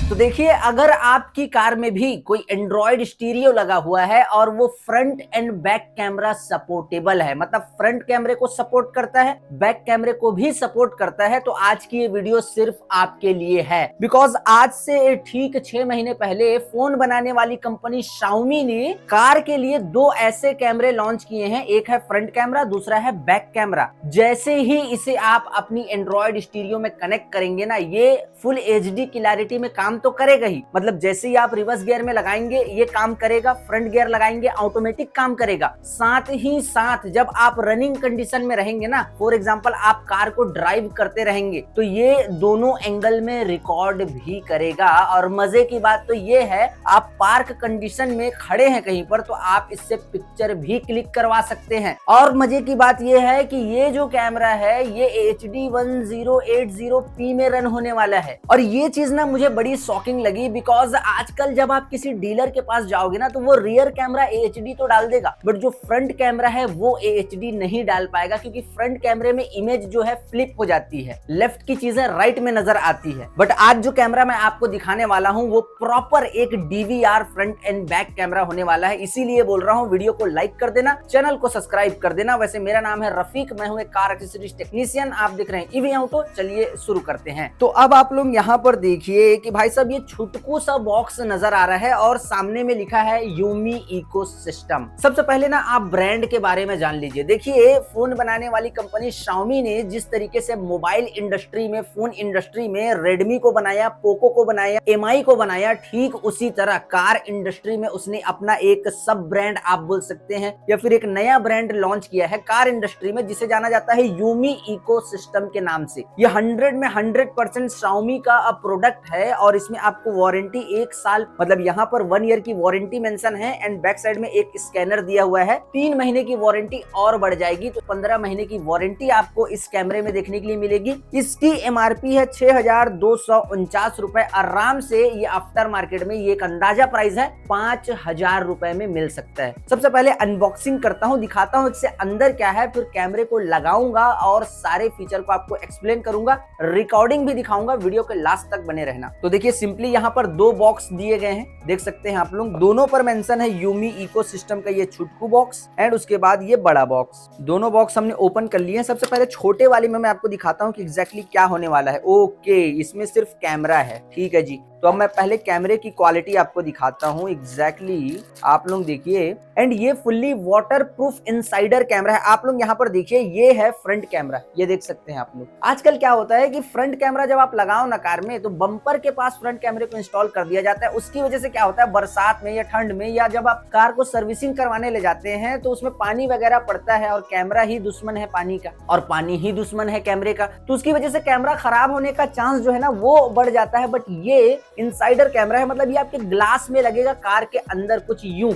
तो देखिए, अगर आपकी कार में भी कोई एंड्रॉयड स्टीरियो लगा हुआ है और वो front end back camera supportable है, मतलब फ्रंट कैमरे को सपोर्ट करता है, बैक कैमरे को भी सपोर्ट करता है, तो आज की ये वीडियो सिर्फ आपके लिए है। बिकॉज आज से ठीक 6 महीने पहले फोन बनाने वाली कंपनी Xiaomi ने कार के लिए 2 ऐसे कैमरे लॉन्च किए हैं। एक है फ्रंट कैमरा, दूसरा है बैक कैमरा। जैसे ही इसे आप अपनी एंड्रॉयड स्टीरियो में कनेक्ट करेंगे ना, ये फुल HD क्लैरिटी में काम तो करेगा ही। मतलब जैसे ही आप रिवर्स गियर में लगाएंगे ये काम करेगा, फ्रंट गियर लगाएंगे ऑटोमेटिक काम करेगा। साथ ही साथ जब आप रनिंग कंडीशन में रहेंगे ना, फॉर एग्जांपल आप कार को ड्राइव करते रहेंगे, तो ये दोनों एंगल में रिकॉर्ड भी करेगा। और मजे की बात तो ये है, आप पार्क कंडीशन में खड़े हैं कहीं पर तो आप इससे पिक्चर भी क्लिक करवा सकते हैं। और मजे की बात ये है कि ये जो कैमरा है ये HD 1080p में रन होने वाला है। और ये चीज ना मुझे बड़ी शॉकिंग लगी, बिकॉज आजकल जब आप किसी डीलर के पास जाओगे ना, तो वो रियर कैमरा HD तो डाल देगा, बट जो फ्रंट कैमरा है वो HD नहीं डाल पाएगा, क्योंकि फ्रंट कैमरे में इमेज जो है फ्लिप हो जाती है, लेफ्ट की चीजें राइट में नजर आती है। बट आज जो कैमरा मैं आपको दिखाने वाला हूं वो प्रॉपर एक DVR front end back camera होने वाला है। इसीलिए बोल रहा हूं, वीडियो को लाइक कर देना, चैनल को सब्सक्राइब कर देना। वैसे मेरा नाम है रफीक, मैं हूं एक कार एक्सेसरीज टेक्नीशियन। आप देख रहे हैं ईवी ऑटो। चलिए शुरू करते हैं। तो अब आप लोग यहाँ पर देखिए कि भाई साहब ये छुटकू सा बॉक्स नजर आ रहा है और सामने में लिखा है यूमी इकोसिस्टम। सबसे पहले ना आप ब्रांड के बारे में जान लीजिए। देखिए, फोन बनाने वाली कंपनी Xiaomi ने जिस तरीके से मोबाइल इंडस्ट्री में, फोन इंडस्ट्री में रेडमी को बनाया, पोको को बनाया, MI को बनाया, ठीक उसी तरह कार इंडस्ट्री में उसने अपना एक सब ब्रांड आप बोल सकते हैं या फिर एक नया ब्रांड लॉन्च किया है कार इंडस्ट्री में, जिसे जाना जाता है यूमी इकोसिस्टम के नाम से। ये 100 में 100% Xiaomi का प्रोडक्ट है और इसमें आपको वारंटी 1 साल, मतलब यहाँ पर 1 ईयर की वारंटी मेंशन है एंड बैक साइड में एक स्कैनर दिया हुआ है। 3 महीने की वारंटी और बढ़ जाएगी, तो 15 महीने की वारंटी आपको इस कैमरे में देखने के लिए मिलेगी। इसकी MRP है 6249 रुपए। आराम से ये आफ्टर मार्केट में ये एक अंदाजा प्राइस है 5000 रुपए में मिल सकता है। सबसे पहले अनबॉक्सिंग करता हूँ, दिखाता हूँ इससे अंदर क्या है, फिर कैमरे को लगाऊंगा और सारे फीचर को आपको एक्सप्लेन करूंगा, रिकॉर्डिंग भी दिखाऊंगा। वीडियो के लास्ट तक बने रहना। तो देखिए, सिंपली यहाँ पर 2 बॉक्स दिए गए हैं, देख सकते हैं आप लोग। दोनों पर मेंशन है यूमी इकोसिस्टम का ये छुटकू बॉक्स एंड उसके बाद ये बड़ा बॉक्स। दोनों बॉक्स हमने ओपन कर लिए हैं। सबसे पहले छोटे वाले में मैं आपको दिखाता हूँ कि एग्जैक्टली क्या होने वाला है। ओके, इसमें सिर्फ कैमरा है, ठीक है जी। तो अब मैं पहले कैमरे की क्वालिटी आपको दिखाता हूँ एग्जैक्टली। आप लोग देखिए, एंड ये fully water proof insider camera है। आप लोग यहाँ पर देखिए, ये है फ्रंट कैमरा, ये देख सकते हैं आप लोग। आजकल क्या होता है कि फ्रंट कैमरा जब आप लगाओ ना कार में, तो बम्पर के पास फ्रंट कैमरे को इंस्टॉल कर दिया जाता है। उसकी वजह से क्या होता है, बरसात में या ठंड में या जब आप कार को सर्विसिंग करवाने ले जाते हैं, तो उसमें पानी वगैरह पड़ता है और कैमरा ही दुश्मन है पानी का, और पानी ही दुश्मन है कैमरे का, तो उसकी वजह से कैमरा खराब होने का चांस जो है ना वो बढ़ जाता है। बट ये इनसाइडर कैमरा है, मतलब ये आपके ग्लास में लगेगा, कार के अंदर कुछ यूं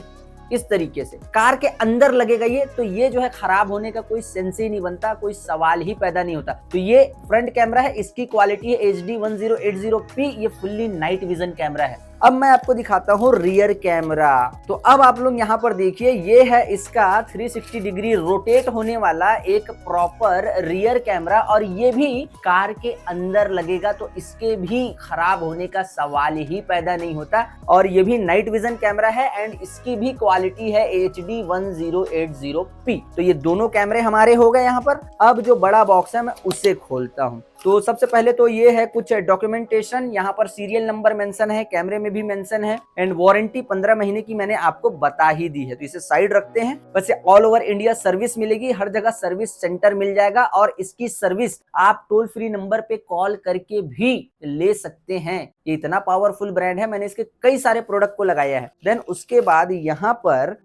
इस तरीके से कार के अंदर लगेगा ये, तो ये जो है खराब होने का कोई सेंस ही नहीं बनता, कोई सवाल ही पैदा नहीं होता। तो ये फ्रंट कैमरा है, इसकी क्वालिटी है HD 1080p। ये फुल्ली नाइट विजन कैमरा है। अब मैं आपको दिखाता हूँ रियर कैमरा। तो अब आप लोग यहाँ पर देखिए, ये है इसका 360 डिग्री रोटेट होने वाला एक प्रॉपर रियर कैमरा, और ये भी कार के अंदर लगेगा, तो इसके भी खराब होने का सवाल ही पैदा नहीं होता। और ये भी नाइट विजन कैमरा है एंड इसकी भी क्वालिटी है HD 1080p। तो ये दोनों कैमरे हमारे हो गए यहाँ पर। अब जो बड़ा बॉक्स है मैं उसे खोलता हूँ। तो सबसे पहले तो ये है कुछ डॉक्यूमेंटेशन, यहाँ पर सीरियल नंबर मेंशन है, कैमरे में भी मेंशन है एंड वारंटी 15 महीने की मैंने आपको बता ही दी है। तो इसे साइड रखते हैं। वैसे ऑल ओवर इंडिया सर्विस मिलेगी, हर जगह सर्विस सेंटर मिल जाएगा, और इसकी सर्विस आप टोल फ्री नंबर पे कॉल करके भी ले सकते हैं। ये इतना पावरफुल ब्रांड है, मैंने इसके कई सारे प्रोडक्ट को लगाया है। देन उसके बाद यहाँ पर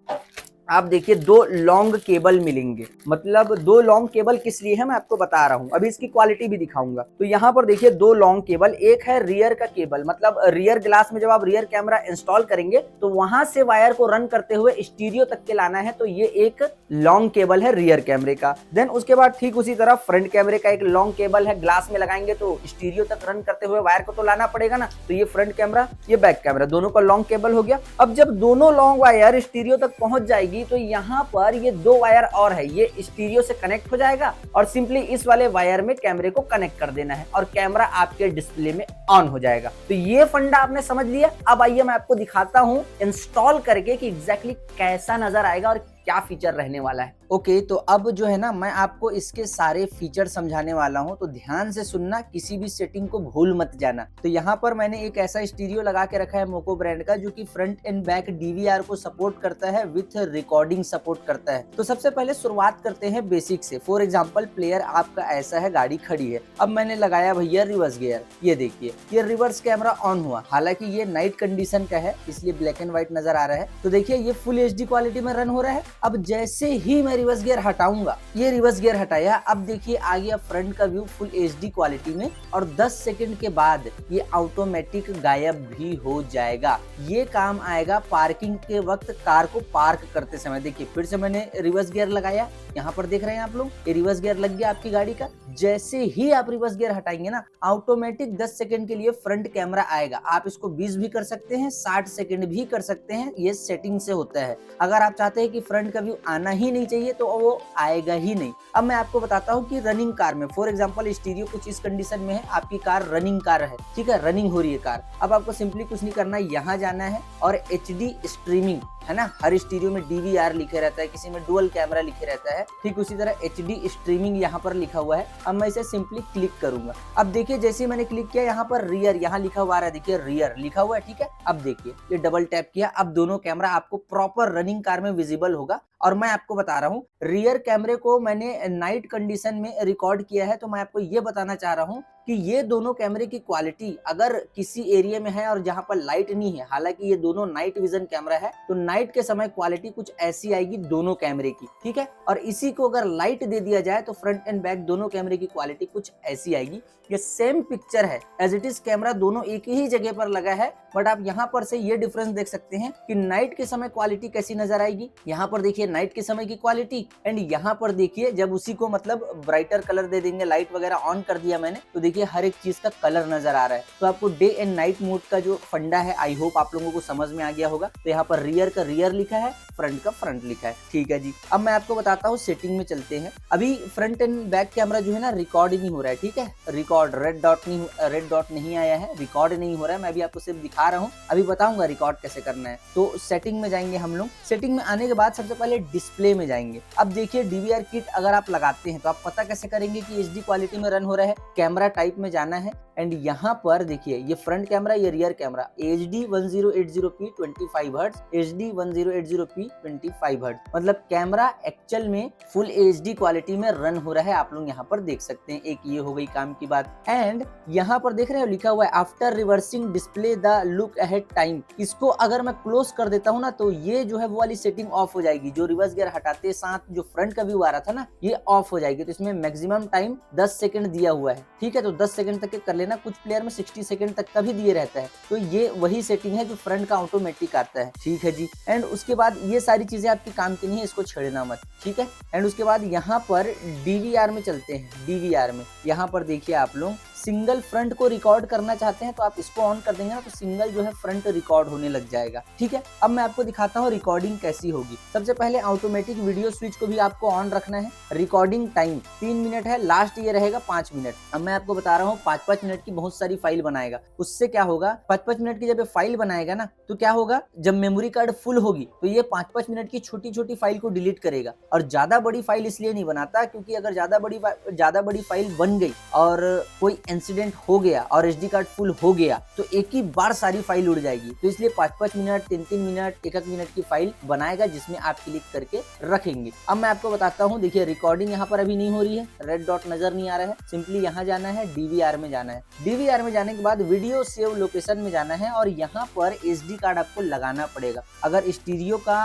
आप देखिए 2 लॉन्ग केबल मिलेंगे। मतलब 2 लॉन्ग केबल किस लिए है मैं आपको बता रहा हूँ, अभी इसकी क्वालिटी भी दिखाऊंगा। तो यहाँ पर देखिए 2 लॉन्ग केबल, एक है रियर का केबल, मतलब रियर ग्लास में जब आप रियर कैमरा इंस्टॉल करेंगे तो वहां से वायर को रन करते हुए स्टीरियो तक के लाना है, तो ये एक लॉन्ग केबल है रियर कैमरे का। देन उसके बाद ठीक उसी तरह फ्रंट कैमरे का एक लॉन्ग केबल है, ग्लास में लगाएंगे तो स्टीरियो तक रन करते हुए वायर को तो लाना पड़ेगा ना, तो ये फ्रंट कैमरा, ये बैक कैमरा, दोनों का लॉन्ग केबल हो गया। अब जब दोनों लॉन्ग वायर स्टीरियो तक पहुंच जाएगी जाएगी तो यहाँ पर ये 2 वायर और है, ये स्टीरियो से कनेक्ट हो जाएगा और सिंपली इस वाले वायर में कैमरे को कनेक्ट कर देना है और कैमरा आपके डिस्प्ले में ऑन हो जाएगा। तो ये फंडा आपने समझ लिया। अब आइए मैं आपको दिखाता हूँ इंस्टॉल करके कि एग्जैक्टली कैसा नजर आएगा और क्या फीचर रहने वाला है। ओके, तो अब जो है ना मैं आपको इसके सारे फीचर समझाने वाला हूं, तो ध्यान से सुनना, किसी भी सेटिंग को भूल मत जाना। तो यहाँ पर मैंने एक ऐसा स्टीरियो लगा के रखा है मोको ब्रांड का, जो कि फ्रंट एंड बैक डीवीआर को सपोर्ट करता है, विथ रिकॉर्डिंग सपोर्ट करता है। तो सबसे पहले शुरुआत करते हैं बेसिक से। फॉर एग्जाम्पल, प्लेयर आपका ऐसा है, गाड़ी खड़ी है, अब मैंने लगाया भैया रिवर्स गियर। ये देखिए, ये रिवर्स कैमरा ऑन हुआ। हालांकि ये नाइट कंडीशन का है इसलिए ब्लैक एंड व्हाइट नजर आ रहा है। तो देखिए ये फुल एचडी क्वालिटी में रन हो रहा है। अब जैसे ही मैं रिवर्स गियर हटाऊंगा, ये रिवर्स गियर हटाया, अब देखिए आ गया फ्रंट का व्यू फुल एचडी क्वालिटी में और 10 सेकंड के बाद ये ऑटोमेटिक गायब भी हो जाएगा। ये काम आएगा पार्किंग के वक्त, कार को पार्क करते समय। देखिए फिर से मैंने रिवर्स गियर लगाया, यहाँ पर देख रहे हैं आप लोग, ये रिवर्स गियर लग गया आपकी गाड़ी का। जैसे ही आप रिवर्स गियर हटाएंगे ना, ऑटोमेटिक 10 सेकंड के लिए फ्रंट कैमरा आएगा। आप इसको 20 भी कर सकते हैं, 60 सेकंड भी कर सकते हैं, ये सेटिंग से होता है। अगर आप चाहते हैं कि फ्रंट का व्यू आना ही नहीं चाहिए तो वो आएगा ही नहीं। अब मैं आपको बताता हूँ कि रनिंग कार में, फॉर एग्जांपल स्टीरियो कुछ इस कंडीशन में है, आपकी कार रनिंग कार है, ठीक है, रनिंग हो रही है कार। अब आपको सिंपली कुछ नहीं करना, यहाँ जाना है और एचडी स्ट्रीमिंग है ना, हर स्टीरियो में डीवीआर लिखे रहता है, किसी में डुअल कैमरा लिखे रहता है, ठीक उसी तरह एचडी स्ट्रीमिंग यहाँ पर लिखा हुआ है। अब मैं इसे सिंपली क्लिक करूंगा। अब देखिए जैसे ही मैंने क्लिक किया, यहाँ पर रियर, यहाँ लिखा हुआ आ रहा है, देखिए रियर लिखा हुआ है, ठीक है। अब देखिए ये डबल टैप किया, अब दोनों कैमरा आपको प्रॉपर रनिंग कार में विजिबल होगा। और मैं आपको बता रहा हूँ, रियर कैमरे को मैंने नाइट कंडीशन में रिकॉर्ड किया है, तो मैं आपको ये बताना चाह रहा हूँ कि ये दोनों कैमरे की क्वालिटी अगर किसी एरिया में है और जहां पर लाइट नहीं है, हालांकि ये दोनों नाइट विजन कैमरा है, तो नाइट के समय क्वालिटी कुछ ऐसी आएगी दोनों कैमरे की, ठीक है। और इसी को अगर लाइट दे दिया जाए तो फ्रंट एंड बैक दोनों कैमरे की क्वालिटी कुछ ऐसी आएगी। ये सेम पिक्चर है, एज इट इज कैमरा दोनों एक ही जगह पर लगा है, बट आप यहाँ पर से ये डिफरेंस देख सकते हैं कि नाइट के समय क्वालिटी कैसी नजर आएगी। यहाँ पर देखिए नाइट के समय की क्वालिटी, एंड यहाँ पर देखिए जब उसी को मतलब ब्राइटर कलर दे देंगे, लाइट वगैरह ऑन कर दिया मैंने, तो देखिए हर एक चीज का कलर नजर आ रहा है। तो आपको डे एंड नाइट मोड का जो फंडा है, आई होप आप लोगों को समझ में आ गया होगा। तो यहाँ पर रियर का रियर लिखा है, फ्रंट का फ्रंट लिखा है, ठीक है जी। अब मैं आपको बताता हूँ, सेटिंग में चलते हैं। अभी फ्रंट एंड बैक कैमरा जो है ना, रिकॉर्ड नहीं हो रहा है, ठीक है, रिकॉर्ड रेड डॉट नहीं आया है, रिकॉर्ड नहीं हो रहा है। मैं अभी आपको सिर्फ दिखा रहा हूँ, अभी बताऊंगा रिकॉर्ड कैसे करना है। तो सेटिंग में जाएंगे हम लोग। सेटिंग में आने के बाद सबसे पहले डिस्प्ले में जाएंगे। अब देखिए डीवीआर किट अगर आप लगाते हैं तो आप पता कैसे करेंगे कि एचडी क्वालिटी में रन हो रहा है। कैमरा टाइप में जाना है एंड यहाँ पर देखिए ये फ्रंट कैमरा, ये rear camera, HD 1080p 25 hertz, HD 1080p 25 hertz, मतलब कैमरा एक्चुअल में फुल HD क्वालिटी में रन हो रहा है। आप लोग यहाँ पर देख सकते हैं, एक ये हो गई काम की बात। एंड यहाँ पर देख रहे हो लिखा हुआ है after reversing display the look ahead time. इसको अगर मैं क्लोज कर देता हूँ ना, तो ये जो है वो वाली सेटिंग ऑफ हो जाएगी। जो रिवर्स गियर हटाते साथ जो फ्रंट का व्यू आ रहा था ना, ये ऑफ हो जाएगी। तो इसमें मैक्सिमम टाइम 10 सेकंड दिया हुआ है, ठीक है, तो 10 सेकंड तक के कर लेना। कुछ प्लेयर में 60 सेकंड तक का भी दिए रहता है, तो ये वही सेटिंग है जो फ्रंट का ऑटोमेटिक आता है, ठीक है जी। एंड उसके बाद ये सारी चीजें आपकी काम की नहीं है, इसको छेड़ना मत, ठीक है। एंड उसके बाद यहाँ पर डीवीआर में चलते हैं। डीवीआर में यहाँ पर देखिए आप लोग सिंगल फ्रंट को रिकॉर्ड करना चाहते हैं तो आप इसको ऑन कर देंगे ना, तो सिंगल जो है फ्रंट रिकॉर्ड होने लग जाएगा, ठीक है। अब मैं आपको दिखाता हूँ रिकॉर्डिंग कैसी होगी। सबसे पहले ऑटोमेटिक वीडियो स्विच को भी आपको ऑन रखना है। रिकॉर्डिंग टाइम 3 मिनट है, लास्ट ये रहेगा 5 मिनट। अब मैं आपको बता रहा हूँ 5-5 मिनट की बहुत सारी फाइल बनाएगा। उससे क्या होगा, 5-5 मिनट की जब फाइल बनाएगा ना, तो क्या होगा, जब मेमोरी कार्ड फुल होगी तो ये 5-5 मिनट की छोटी छोटी फाइल को डिलीट करेगा। और ज्यादा बड़ी फाइल इसलिए नहीं बनाता क्योंकि अगर ज्यादा बड़ी फाइल बन गई और कोई इंसिडेंट हो गया और एसडी कार्ड फुल हो गया तो एक ही बार सारी फाइल उड़ जाएगी। तो इसलिए 5-5 मिनट, 3-3 मिनट, 1-1 मिनट की फाइल बनाएगा जिसमें आप क्लिक करके रखेंगे। अब मैं आपको बताता हूँ, देखिए रिकॉर्डिंग यहाँ पर अभी नहीं हो रही है, रेड डॉट नजर नहीं आ रहा है। सिंपली यहाँ जाना है, डीवीआर में जाना है। डीवीआर में जाने के बाद वीडियो सेव लोकेशन में जाना है और यहाँ पर एसडी कार्ड आपको लगाना पड़ेगा। अगर स्टीरियो का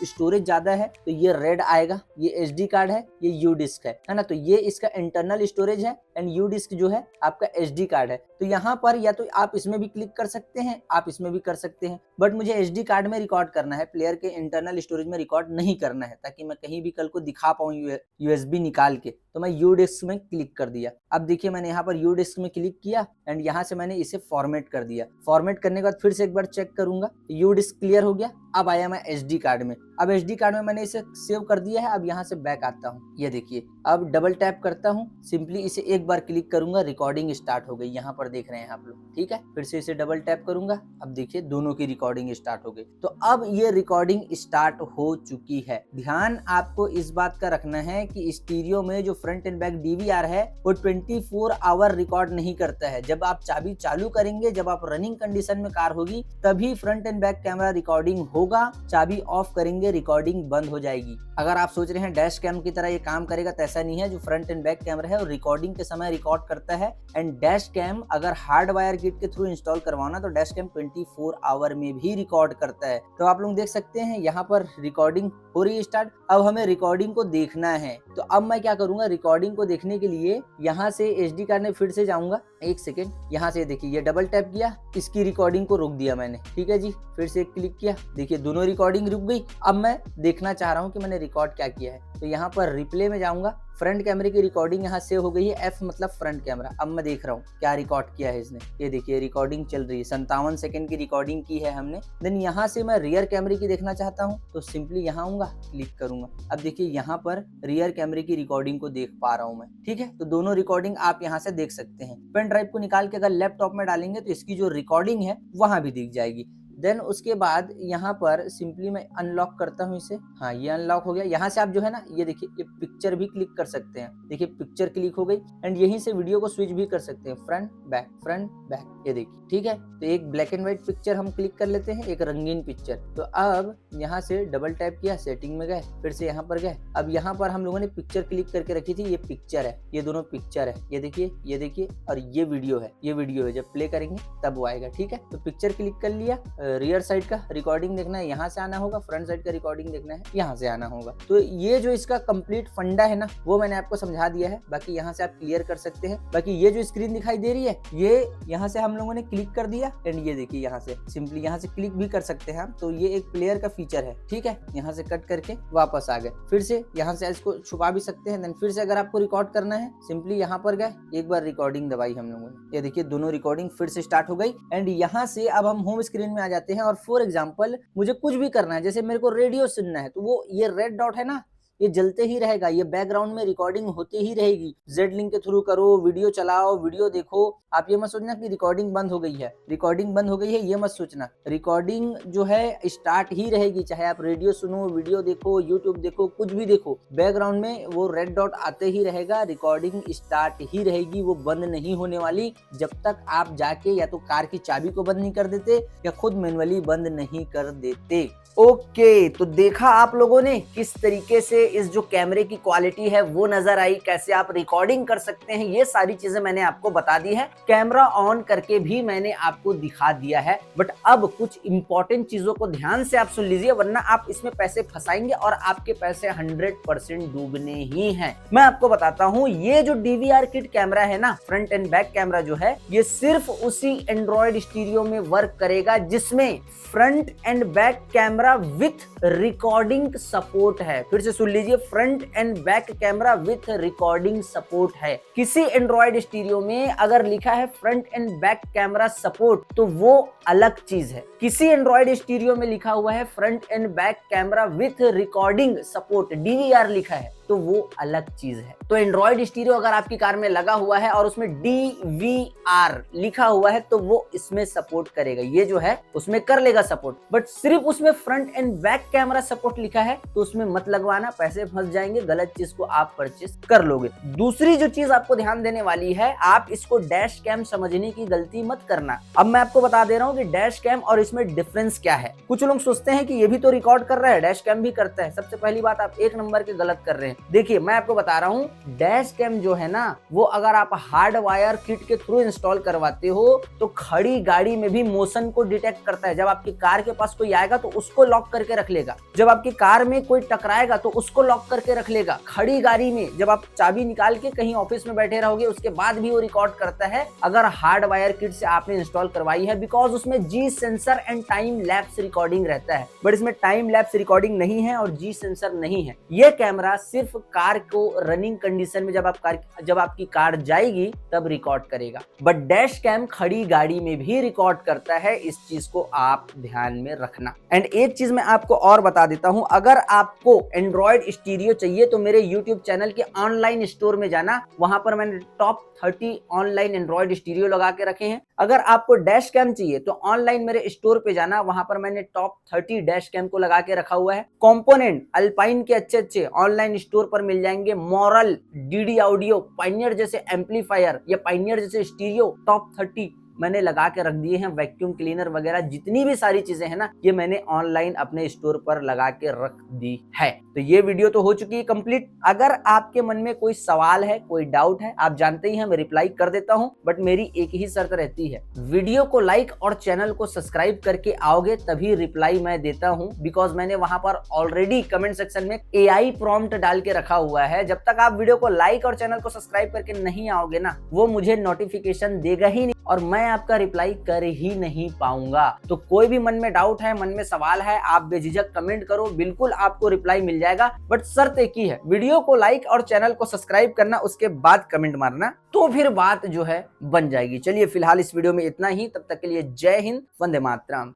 स्टोरेज ज्यादा है तो ये रेड आएगा, ये एसडी कार्ड है, ये यू डिस्क है ना, तो ये इसका इंटरनल स्टोरेज है एंड यू डिस्क जो है आपका एसडी कार्ड है। तो यहाँ पर या तो आप इसमें भी क्लिक कर सकते हैं, आप इसमें भी कर सकते हैं, बट मुझे एसडी कार्ड में रिकॉर्ड करना है, प्लेयर के इंटरनल स्टोरेज में रिकॉर्ड नहीं करना है, ताकि मैं कहीं भी कल को दिखा पाऊँ यूएसबी निकाल के। तो मैं यू डिस्क में क्लिक कर दिया। अब देखिए मैंने यहाँ पर यू डिस्क में क्लिक किया एंड यहाँ से मैंने इसे फॉर्मेट कर दिया। फॉर्मेट करने के बाद फिर से एक बार चेक करूंगा, यू डिस्क क्लियर हो गया। अब आया मैं एसडी कार्ड में, अब एसडी कार्ड में मैंने इसे सेव कर दिया है। अब यहाँ से बैक आता हूँ, ये देखिए अब डबल टैप करता हूँ, सिंपली इसे एक बार क्लिक करूंगा, रिकॉर्डिंग स्टार्ट हो गई, यहाँ पर देख रहे हैं आप लोग। ठीक है, फिर से इसे डबल टैप करूंगा, अब देखिए दोनों की रिकॉर्डिंग स्टार्ट हो गई। तो अब ये रिकॉर्डिंग स्टार्ट हो चुकी है। ध्यान आपको इस बात का रखना है कि स्टीरियो में जो फ्रंट एंड बैक डीवीआर है वो 24 आवर रिकॉर्ड नहीं करता है। जब आप चाबी चालू करेंगे, जब आप रनिंग कंडीशन में कार होगी, तभी front end back camera recording होगा। चाबी ऑफ करेंगे, रिकॉर्डिंग बंद हो जाएगी। अगर आप सोच रहे हैं डैश कैम की तरह ये काम करेगा, तो ऐसा नहीं है। जो फ्रंट एंड बैक कैमरा है वो रिकॉर्डिंग के समय रिकॉर्ड करता है। एंड डैश कैम अगर हार्ड वायर किट के थ्रू इंस्टॉल करवाना तो डैश कैम 24 आवर में भी रिकॉर्ड करता है। तो आप लोग देख सकते हैं यहाँ पर रिकॉर्डिंग हो रही है स्टार्ट। अब हमें रिकॉर्डिंग को देखना है, तो अब मैं क्या करूंगा, रिकॉर्डिंग को देखने के लिए यहाँ से एसडी कार्ड में फिर से जाऊंगा। एक सेकेंड, यहाँ से देखिए ये डबल टैप किया, इसकी रिकॉर्डिंग को रोक दिया मैंने। ठीक है जी, फिर से क्लिक किया, देखिए दोनों रिकॉर्डिंग रुक गई। अब मैं देखना चाह रहा हूँ कि मैंने रिकॉर्ड क्या किया है, तो यहाँ पर रिप्ले में जाऊंगा। फ्रंट कैमरे की रिकॉर्डिंग यहाँ सेव हो गई है, एफ मतलब फ्रंट कैमरा। अब मैं देख रहा हूँ क्या रिकॉर्ड किया है इसने, ये देखिए रिकॉर्डिंग चल रही है, 57 सेकंड की रिकॉर्डिंग की है हमने। देन यहाँ से मैं रियर कैमरे की देखना चाहता हूँ, तो सिंपली यहाँ आऊंगा, क्लिक करूंगा। अब देखिए यहाँ पर रियर कैमरे की रिकॉर्डिंग को देख पा रहा हूँ मैं। ठीक है, तो दोनों रिकॉर्डिंग आप यहाँ से देख सकते हैं। पेन ड्राइव को निकाल के अगर लैपटॉप में डालेंगे तो इसकी जो रिकॉर्डिंग है वहां भी दिख जाएगी। देन उसके बाद यहाँ पर सिंपली मैं अनलॉक करता हूँ इसे। हाँ, ये अनलॉक हो गया। यहाँ से आप जो है ना, ये देखिए ये पिक्चर भी क्लिक कर सकते हैं। देखिए पिक्चर क्लिक हो गई एंड यहीं से वीडियो को स्विच भी कर सकते हैं, फ्रंट बैक, ये देखिए। ठीक है, तो एक ब्लैक एंड व्हाइट पिक्चर हम क्लिक कर लेते हैं, एक रंगीन पिक्चर। तो अब यहाँ से डबल टैप किया, सेटिंग में गए, फिर से यहाँ पर गए। अब यहाँ पर हम लोगों ने पिक्चर क्लिक करके रखी थी, ये पिक्चर है, ये दोनों पिक्चर है, ये देखिए और ये वीडियो है। जब प्ले करेंगे तब वो आएगा। ठीक है, तो पिक्चर क्लिक कर लिया। रियर साइड का रिकॉर्डिंग देखना है, यहाँ से आना होगा। फ्रंट साइड का रिकॉर्डिंग देखना है, यहाँ से आना होगा। तो ये जो इसका कंप्लीट फंडा है ना, वो मैंने आपको समझा दिया है। बाकी यहाँ से आप क्लियर कर सकते हैं। बाकी ये जो स्क्रीन दिखाई दे रही है, ये यहाँ से हम लोगों ने क्लिक कर दिया एंड ये देखिए यहाँ से सिंपली यहाँ से क्लिक भी कर सकते हैं हम। तो ये एक प्लेयर का फीचर है। ठीक है, यहाँ से कट करके वापस आ गए। फिर से यहाँ से इसको छुपा भी सकते हैं। देन फिर से अगर आपको रिकॉर्ड करना है, सिंपली यहाँ पर गए, एक बार रिकॉर्डिंग दबाई हम लोगों ने, ये देखिए दोनों रिकॉर्डिंग फिर से स्टार्ट हो गई। एंड यहाँ से अब हम होम स्क्रीन में आ जाते हैं। और फॉर एग्जाम्पल मुझे कुछ भी करना है, जैसे मेरे को रेडियो सुनना है, तो वो ये रेड डॉट है ना, ये जलते ही रहेगा, ये बैकग्राउंड में रिकॉर्डिंग होती ही रहेगी। जेड लिंक के थ्रू करो, वीडियो चलाओ, वीडियो देखो। आप ये मत सोचना कि रिकॉर्डिंग बंद हो गई है, ये मत सोचना। रिकॉर्डिंग जो है स्टार्ट ही रहेगी, चाहे आप रेडियो सुनो, वीडियो देखो, यूट्यूब देखो, कुछ भी देखो, बैकग्राउंड में वो रेड डॉट आते ही रहेगा, रिकॉर्डिंग स्टार्ट ही रहेगी, वो बंद नहीं होने वाली जब तक आप जाके या तो कार की चाबी को बंद नहीं कर देते या खुद मैनुअली बंद नहीं कर देते। ओके, तो देखा आप लोगों ने किस तरीके से इस जो कैमरे की क्वालिटी है वो नजर आई, कैसे आप रिकॉर्डिंग कर सकते हैं, ये सारी चीजें मैंने आपको बता दी है। कैमरा ऑन करके भी मैंने आपको दिखा दिया है। बट अब कुछ इंपॉर्टेंट चीजों को ध्यान से आप सुन लीजिए, वरना आप इसमें पैसे फंसाएंगे और आपके पैसे 100% डूबने ही हैं। मैं आपको बताता हूं, ये जो डीवीआर किट कैमरा है ना, फ्रंट एंड बैक कैमरा जो है, ये सिर्फ उसी एंड्रॉइड स्टीरियो में वर्क करेगा जिसमें front end back camera with recording support है। फिर से सुन लीजिए, front end back camera with recording support है। किसी एंड्रॉइड स्टीरियो में अगर लिखा है front end back camera support, तो वो अलग चीज है। किसी एंड्रॉइड स्टीरियो में लिखा हुआ है front end back camera with recording support, DVR लिखा है, तो वो अलग चीज है। तो एंड्रॉइड स्टीरियो अगर आपकी कार में लगा हुआ है और उसमें डीवीआर लिखा हुआ है, तो वो इसमें सपोर्ट करेगा, ये जो है उसमें कर लेगा सपोर्ट। बट सिर्फ उसमें front end back camera support लिखा है तो उसमें मत लगवाना, पैसे फंस जाएंगे, गलत चीज को आप परचेस कर लोगे। दूसरी जो चीज आपको ध्यान देने वाली है, आप इसको डैश कैम समझने की गलती मत करना। अब मैं आपको बता दे रहा हूँ कि डैश कैम और इसमें डिफरेंस क्या है। कुछ लोग सोचते हैं कि ये भी तो रिकॉर्ड कर रहा है, डैश कैम भी करता है। सबसे पहली बात, आप एक नंबर के गलत कर रहे हैं। देखिए मैं आपको बता रहा हूँ, डैश कैम जो है ना, वो अगर आप हार्ड वायर किट के थ्रू इंस्टॉल करवाते हो तो खड़ी गाड़ी में भी मोशन को डिटेक्ट करता है। जब आपकी कार के पास कोई आएगा तो उसको लॉक करके रख लेगा, जब आपकी कार में कोई टकराएगा तो उसको लॉक करके रख लेगा। खड़ी गाड़ी में जब आप चाबी निकाल के कहीं ऑफिस में बैठे रहोगे, उसके बाद भी वो रिकॉर्ड करता है अगर हार्ड वायर किट से आपने इंस्टॉल करवाई है, बिकॉज उसमें जी sensor and time lapse recording रहता है। बट इसमें टाइम लैप्स रिकॉर्डिंग नहीं है और जी सेंसर नहीं है। ये कैमरा सिर्फ सिर्फ कार को रनिंग कंडीशन में जब आपकी कार जाएगी तब रिकॉर्ड करेगा। बट डैश कैम खड़ी गाड़ी में भी रिकॉर्ड करता है, इस चीज को आप ध्यान में रखना। एंड एक चीज मैं आपको और बता देता हूं, अगर आपको एंड्रॉइड स्टीरियो चाहिए तो मेरे यूट्यूब चैनल के ऑनलाइन स्टोर में जाना, वहां पर मैंने टॉप 30 ऑनलाइन एंड्रॉइड स्टीरियो लगा के रखे हैं। अगर आपको डैश कैम चाहिए तो ऑनलाइन मेरे स्टोर पे जाना, वहां पर मैंने टॉप 30 डैश कैम को लगा के रखा हुआ है। कंपोनेंट अल्पाइन के अच्छे ऑनलाइन स्टोर पर मिल जाएंगे। मॉरल, डीडी ऑडियो, पायनियर जैसे एम्पलीफायर या पायनियर जैसे स्टीरियो टॉप 30 मैंने लगा के रख दिए हैं। वैक्यूम क्लीनर वगैरह जितनी भी सारी चीजें हैं ना, ये मैंने ऑनलाइन अपने स्टोर पर लगा के रख दी है। तो ये वीडियो तो हो चुकी है कंप्लीट। अगर आपके मन में कोई सवाल है, कोई डाउट है, आप जानते ही हैं मैं रिप्लाई कर देता हूं, बट मेरी एक ही शर्त रहती है, वीडियो को लाइक और चैनल को सब्सक्राइब करके आओगे तभी रिप्लाई मैं देता हूं। बिकॉज मैंने वहां पर ऑलरेडी कमेंट सेक्शन में AI प्रॉम्प्ट डाल के रखा हुआ है। जब तक आप वीडियो को लाइक और चैनल को सब्सक्राइब करके नहीं आओगे ना, वो मुझे नोटिफिकेशन देगा ही नहीं और मैं आपका रिप्लाई कर ही नहीं पाऊंगा। तो कोई भी मन में डाउट है, मन में सवाल है, आप बेझिझक कमेंट करो, बिल्कुल आपको रिप्लाई मिल जाएगा। बट शर्त एक ही है, वीडियो को लाइक और चैनल को सब्सक्राइब करना, उसके बाद कमेंट मारना, तो फिर बात जो है बन जाएगी। चलिए फिलहाल इस वीडियो में इतना ही, तब तक के लिए जय हिंद, वंदे मातरम।